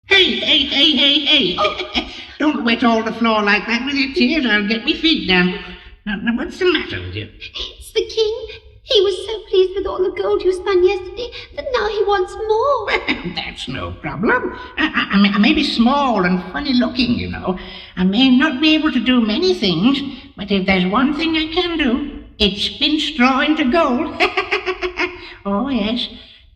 Hey. Oh. Don't wet all the floor like that with your tears. I'll get me feet down. Now, what's the matter with you? It's the king. He was so pleased with all the gold you spun yesterday that now he wants more. Well, that's no problem. I may be small and funny looking, you know. I may not be able to do many things, but if there's one thing I can do, it's spin straw into gold. Oh, yes,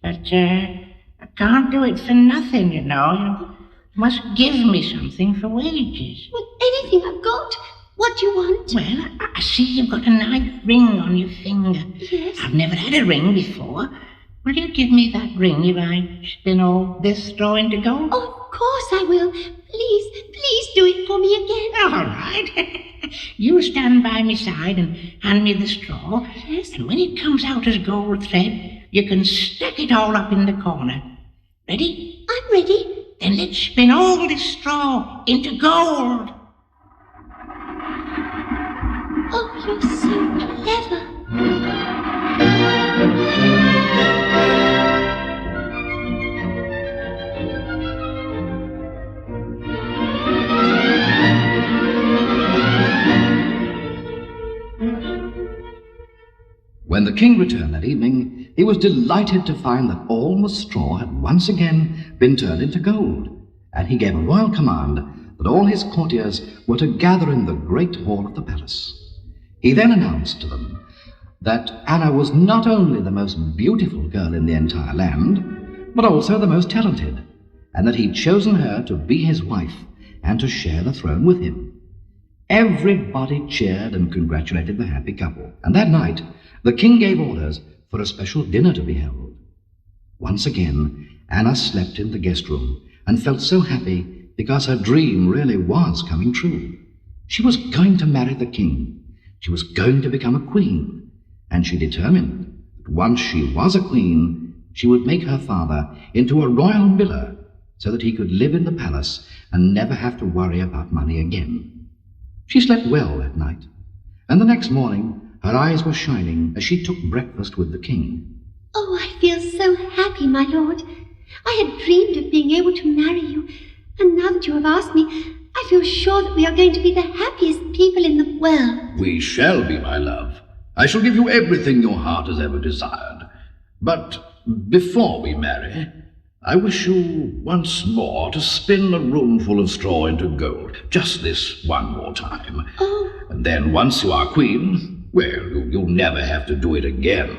but I can't do it for nothing, you know. You must give me something for wages. Well, anything I've got. What do you want? Well, I see you've got a nice ring on your finger. Yes. I've never had a ring before. Will you give me that ring if I spin all this straw into gold? Oh, of course I will. Please do it for me again. All right. You stand by my side and hand me the straw. Yes. And when it comes out as gold thread, you can stack it all up in the corner. Ready? I'm ready. Then let's spin all this straw into gold. Oh, you're so clever. When the king returned that evening, he was delighted to find that all the straw had once again been turned into gold, and he gave a royal command that all his courtiers were to gather in the great hall of the palace. He then announced to them that Anna was not only the most beautiful girl in the entire land, but also the most talented, and that he'd chosen her to be his wife and to share the throne with him. Everybody cheered and congratulated the happy couple, and that night the king gave orders for a special dinner to be held. Once again, Anna slept in the guest room and felt so happy because her dream really was coming true. She was going to marry the king. She was going to become a queen, and she determined that once she was a queen, she would make her father into a royal miller so that he could live in the palace and never have to worry about money again. She slept well that night, and the next morning her eyes were shining as she took breakfast with the king. Oh, I feel so happy, my lord. I had dreamed of being able to marry you, and now that you have asked me, I feel sure that we are going to be the happiest people in the world. We shall be, my love. I shall give you everything your heart has ever desired. But before we marry, I wish you once more to spin a roomful of straw into gold, just this one more time. Oh. And then once you are queen, well, you'll never have to do it again.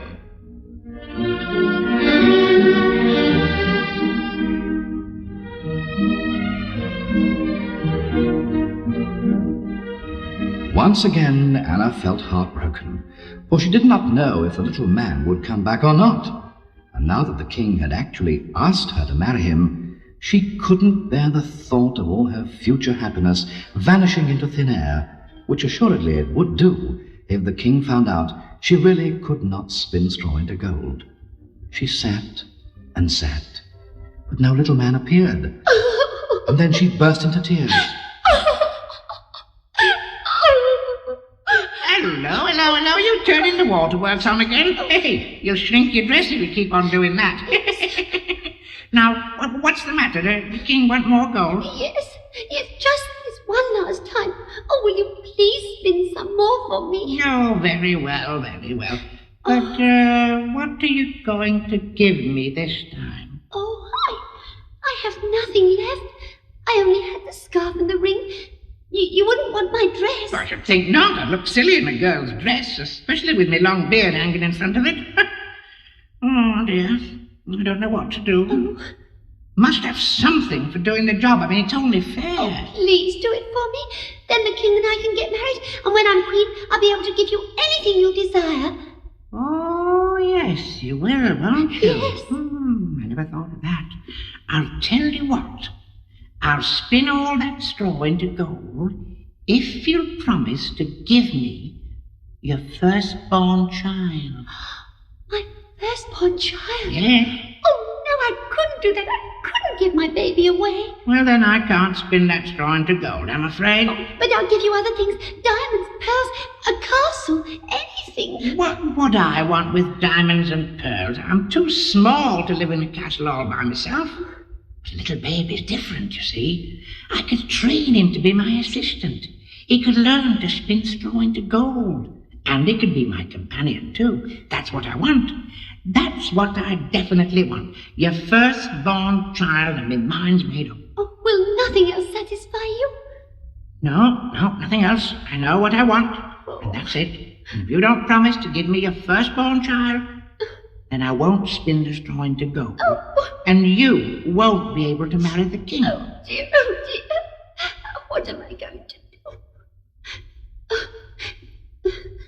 Once again, Anna felt heartbroken, for she did not know if the little man would come back or not. And now that the king had actually asked her to marry him, she couldn't bear the thought of all her future happiness vanishing into thin air, which assuredly it would do if the king found out she really could not spin straw into gold. She sat and sat, but no little man appeared. And then she burst into tears. Hello, you turning the waterworks on again? Hey, you'll shrink your dress if you keep on doing that. Now, what's the matter? The king want more gold? Yes, just this one last time. Oh, will you please spin some more for me? Oh, very well. But what are you going to give me this time? Oh, I have nothing left. I only had the scarf and the ring. You wouldn't want my dress. I should think not. I'd look silly in a girl's dress, especially with my long beard hanging in front of it. Oh, dear. I don't know what to do. Oh. Must have something for doing the job. I mean, it's only fair. Oh, please do it for me. Then the king and I can get married, and when I'm queen, I'll be able to give you anything you desire. Oh, yes, you will, won't you? Yes. I never thought of that. I'll tell you what. I'll spin all that straw into gold if you'll promise to give me your firstborn child. My firstborn child? Yes. Oh, no, I couldn't do that. I couldn't give my baby away. Well, then I can't spin that straw into gold, I'm afraid. Oh, but I'll give you other things. Diamonds, pearls, a castle, anything. What would I want with diamonds and pearls? I'm too small to live in a castle all by myself. The little baby's different, you see. I could train him to be my assistant. He could learn to spin straw into gold. And he could be my companion, too. That's what I want. That's what I definitely want. Your firstborn child, and my mind's made up. Oh, will nothing else satisfy you? No, nothing else. I know what I want. And that's it. And if you don't promise to give me your firstborn child, then I won't spin the straw into gold. Oh. And you won't be able to marry the king. Oh, dear, oh, dear. What am I going to do?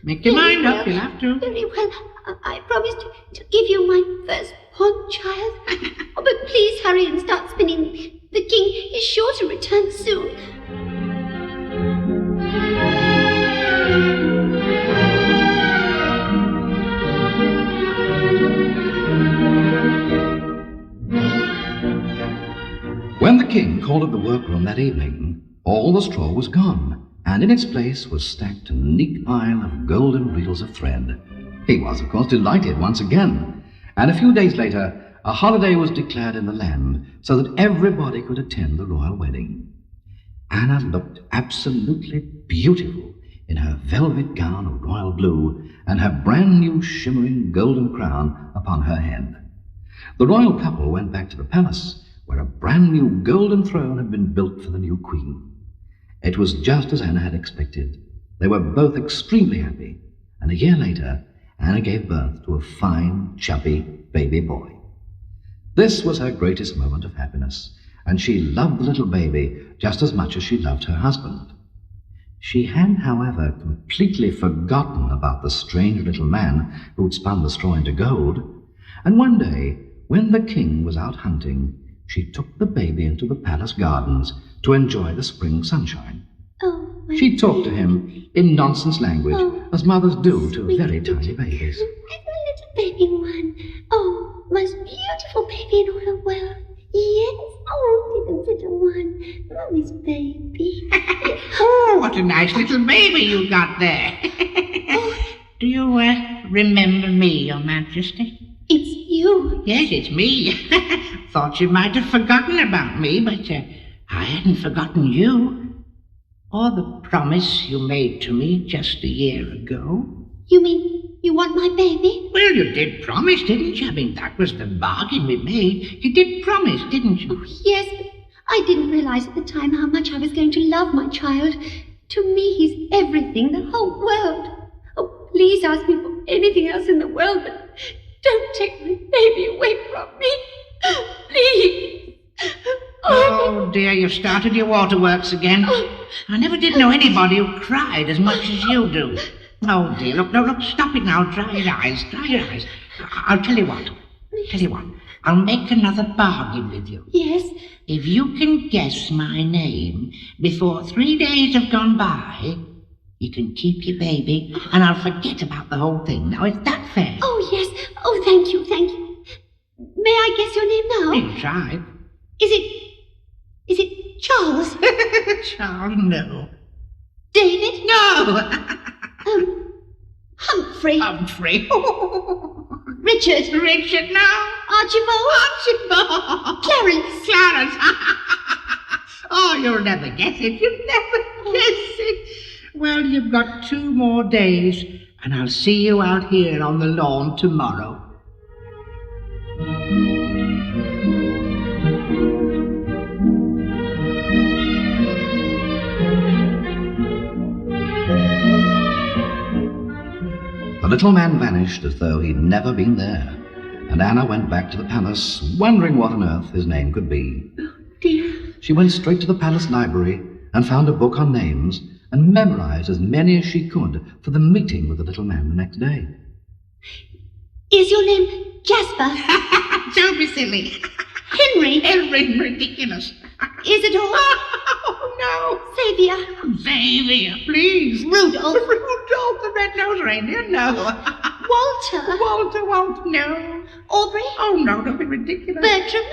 Make your mind up, you'll have to. Very well. I promise to give you my firstborn child. Oh, but please hurry and start spinning. The king is sure to return soon. When the king called at the workroom that evening, all the straw was gone, and in its place was stacked a neat pile of golden reels of thread. He was, of course, delighted once again, and a few days later a holiday was declared in the land so that everybody could attend the royal wedding. Anna looked absolutely beautiful in her velvet gown of royal blue and her brand new shimmering golden crown upon her head. The royal couple went back to the palace, where a brand new golden throne had been built for the new queen. It was just as Anna had expected. They were both extremely happy, and a year later Anna gave birth to a fine, chubby baby boy. This was her greatest moment of happiness, and she loved the little baby just as much as she loved her husband. She had, however, completely forgotten about the strange little man who'd spun the straw into gold, and one day, when the king was out hunting, she took the baby into the palace gardens to enjoy the spring sunshine. Oh, She talked to him in nonsense language, as mothers do to very tiny babies. My little baby one. Oh, most beautiful baby in all the world. Yes. Oh, little one. Mommy's baby. Oh, what a nice little baby you got there. Do you remember me, Your Majesty? It's you. Yes, it's me. Thought you might have forgotten about me, but I hadn't forgotten you. Or the promise you made to me just a year ago. You mean you want my baby? Well, you did promise, didn't you? I mean, that was the bargain we made. You did promise, didn't you? Oh, yes, but I didn't realize at the time how much I was going to love my child. To me, he's everything, the whole world. Oh, please ask me for anything else in the world, but don't take my baby away from me. Please. Oh, dear, you've started your waterworks again. I never did know anybody who cried as much as you do. Oh, dear, look, stop it now. Dry your eyes. I'll tell you what. I'll make another bargain with you. Yes? If you can guess my name before 3 days have gone by, you can keep your baby, and I'll forget about the whole thing. Now, is that fair? Oh, yes. Oh, thank you. May I guess your name now? You try. Is it Charles? Charles, no. David? No. Humphrey? Humphrey. Richard? Richard, no. Archibald? Clarence? Oh, you'll never guess it. You'll never guess it. Well, you've got 2 more days, and I'll see you out here on the lawn tomorrow. The little man vanished as though he'd never been there, and Anna went back to the palace, wondering what on earth his name could be. Oh, dear. She went straight to the palace library and found a book on names and memorized as many as she could for the meeting with the little man the next day. Is your name Jasper? Don't be silly. Henry? Henry, ridiculous. Is it all? Oh, no. Xavier? Xavier, please. Rudolph? Rudolph the red-nosed reindeer, no. Walter? Won't, no. Aubrey? Oh, no, don't be ridiculous. Bertram?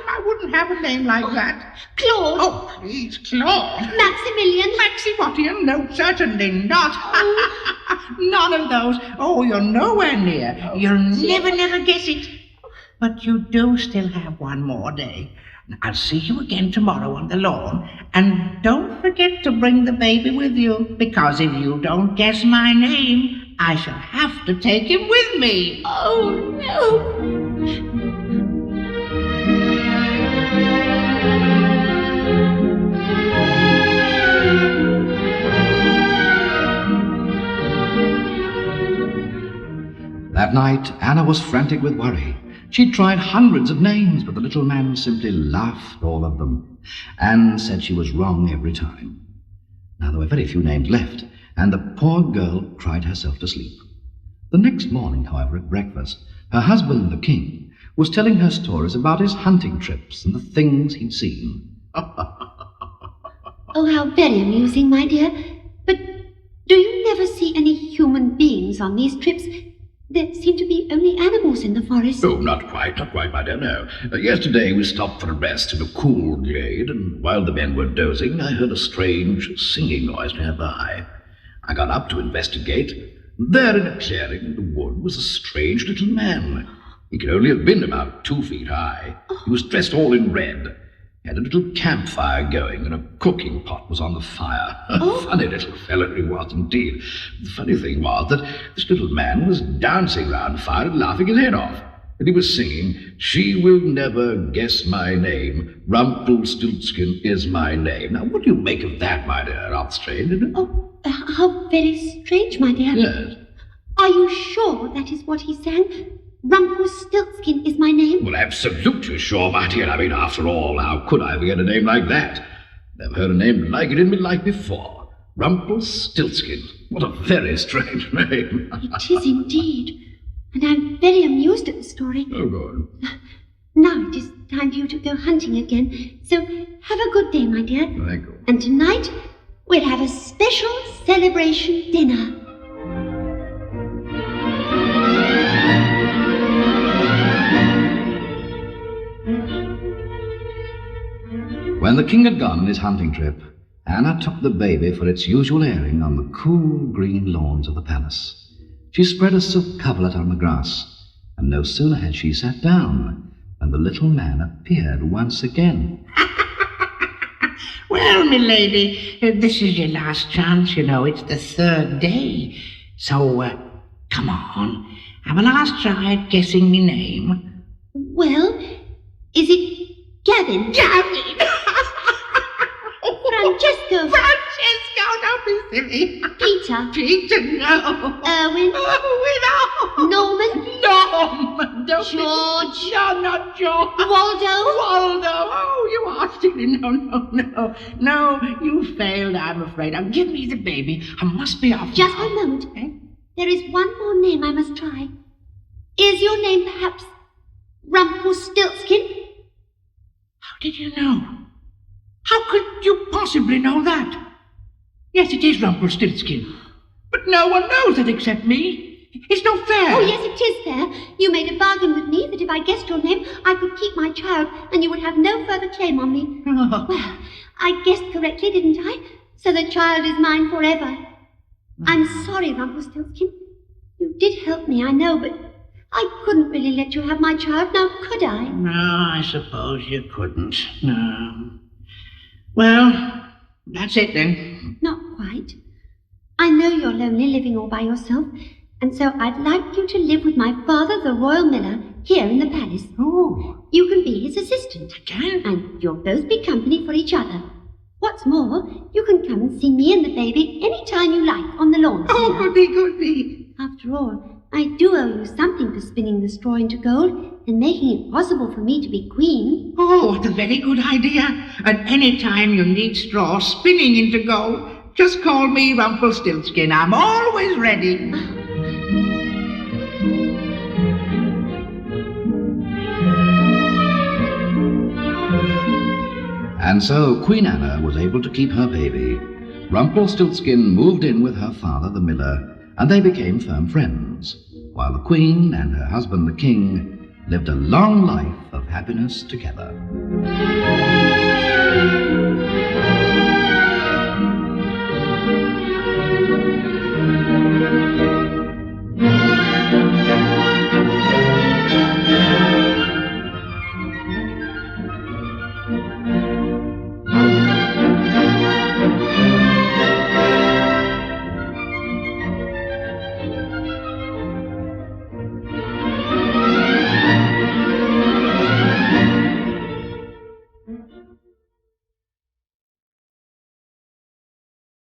I wouldn't have a name like that. Claude? Oh, please, Claude. Maximilian? Maximotian? No, certainly not. None of those. Oh, you're nowhere near. You'll never guess it. But you do still have 1 more day. I'll see you again tomorrow on the lawn, and don't forget to bring the baby with you, because if you don't guess my name, I shall have to take him with me. Oh, no. That night, Anna was frantic with worry. She'd tried hundreds of names, but the little man simply laughed all of them, and said she was wrong every time. Now there were very few names left, and the poor girl cried herself to sleep. The next morning, however, at breakfast, her husband, the king, was telling her stories about his hunting trips and the things he'd seen. Oh, how very amusing, my dear. But do you never see any human beings on these trips? There seem to be only animals in the forest. Oh, not quite, my dear, no. Yesterday we stopped for a rest in a cool glade, and while the men were dozing, I heard a strange singing noise nearby. I got up to investigate. There in a clearing in the wood was a strange little man. He could only have been about 2 feet high. He was dressed all in red. He had a little campfire going, and a cooking pot was on the fire. A funny little fellow he was indeed. The funny thing was that this little man was dancing round the fire and laughing his head off. And he was singing, "She will never guess my name. Rumpelstiltskin is my name." Now, what do you make of that, my dear? Rather strange, isn't it? Oh, how very strange, my dear. Yes. Are you sure that is what he sang? Rumpelstiltskin is my name? Well, absolutely sure, my dear. I mean, after all, how could I forget a name like that? Never heard a name like it in my life before. Rumpelstiltskin. What a very strange name. It is indeed. And I'm very amused at the story. Oh, good. Now it is time for you to go hunting again. So have a good day, my dear. Thank you. And tonight we'll have a special celebration dinner. When the king had gone on his hunting trip, Anna took the baby for its usual airing on the cool green lawns of the palace. She spread a silk coverlet on the grass, and no sooner had she sat down than the little man appeared once again. Well, milady, this is your last chance, you know. It's the 3rd day. So, come on. Have a last try at guessing me name. Well, is it Gavin? Gavin! Francesco. Francesco, don't be silly. Peter. Peter, no. Erwin. Oh, Norman. Norman. Don't George. No, not George. Waldo. Waldo. Oh, you are silly. No. No, you failed, I'm afraid. Now, give me the baby. I must be off Just now. one moment. Eh? There is one more name I must try. Is your name perhaps Rumpelstiltskin? How did you know? How could you possibly know that? Yes, it is Rumpelstiltskin. But no one knows it except me. It's no fair. Oh, yes, it is fair. You made a bargain with me that if I guessed your name, I could keep my child, and you would have no further claim on me. Oh. Well, I guessed correctly, didn't I? So the child is mine forever. I'm sorry, Rumpelstiltskin. You did help me, I know, but I couldn't really let you have my child, now could I? No, I suppose you couldn't. No. Well, that's it then. Not quite. I know you're lonely living all by yourself, and so I'd like you to live with my father, the royal miller, here in the palace. Oh. You can be his assistant. I can? And you'll both be company for each other. What's more, you can come and see me and the baby any time you like on the lawn. Oh, goody. After all, I do owe you something for spinning the straw into gold and making it possible for me to be queen. Oh, what a very good idea. At any time you need straw spinning into gold, just call me Rumpelstiltskin. I'm always ready. And so Queen Anna was able to keep her baby. Rumpelstiltskin moved in with her father, the miller, and they became firm friends, while the Queen and her husband, the King, lived a long life of happiness together.